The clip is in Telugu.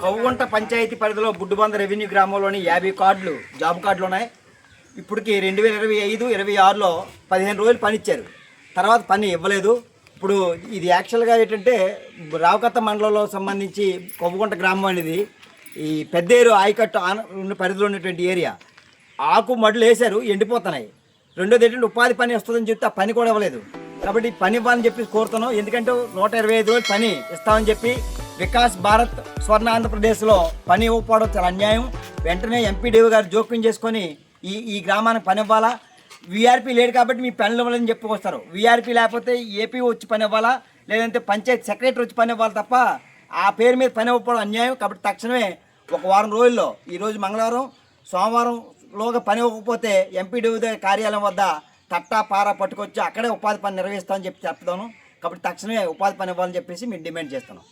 కవ్వంట పంచాయతీ పరిధిలో బుడ్డుబంద రెవెన్యూ గ్రామంలోని 50 కార్డులు జాబ్ కార్డులు ఉన్నాయి. ఇప్పటికి 2025, 26లో 15 రోజులు పని ఇచ్చారు. తర్వాత పని ఇవ్వలేదు. ఇప్పుడు ఇది యాక్చువల్గా ఏంటంటే రావకత్త మండలంలో సంబంధించి కవ్వుగుంట గ్రామం అనేది ఈ పెద్దేరు ఆయకట్టు పరిధిలో ఉన్నటువంటి ఏరియా. ఆకు మడులు వేశారు, ఎండిపోతున్నాయి. రెండోది ఏంటంటే ఉపాధి పని వస్తుందని చెప్తే ఆ పని కూడా ఇవ్వలేదు. కాబట్టి పని ఇవ్వాలని చెప్పి కోరుతున్నాం. ఎందుకంటే 125 రోజులు పని ఇస్తామని చెప్పి వికాస్ భారత్ స్వర్ణ ఆంధ్రప్రదేశ్లో పని ఇవ్వకపోవడం చాలా అన్యాయం. వెంటనే ఎంపీడీఓ గారు జోక్యం చేసుకొని ఈ గ్రామానికి పని ఇవ్వాలా. వీఆర్పీ లేడు కాబట్టి మీ పనులు ఇవ్వాలని చెప్పుకొస్తారు. వీఆర్పీ లేకపోతే ఏపీ వచ్చి పని ఇవ్వాలా, లేదంటే పంచాయతీ సెక్రటరీ వచ్చి పని ఇవ్వాలి తప్ప ఆ పేరు మీద పని ఇవ్వకపోవడం అన్యాయం. కాబట్టి తక్షణమే ఒక వారం రోజుల్లో, ఈరోజు మంగళవారం, సోమవారంలోగా పని ఇవ్వకపోతే ఎంపీడీఓ కార్యాలయం వద్ద తట్టా పారా పట్టుకొచ్చి అక్కడే ఉపాధి పని నిర్వహిస్తామని చెప్పి చెప్తాను. కాబట్టి తక్షణమే ఉపాధి పని ఇవ్వాలని చెప్పేసి మేము డిమాండ్ చేస్తున్నాం.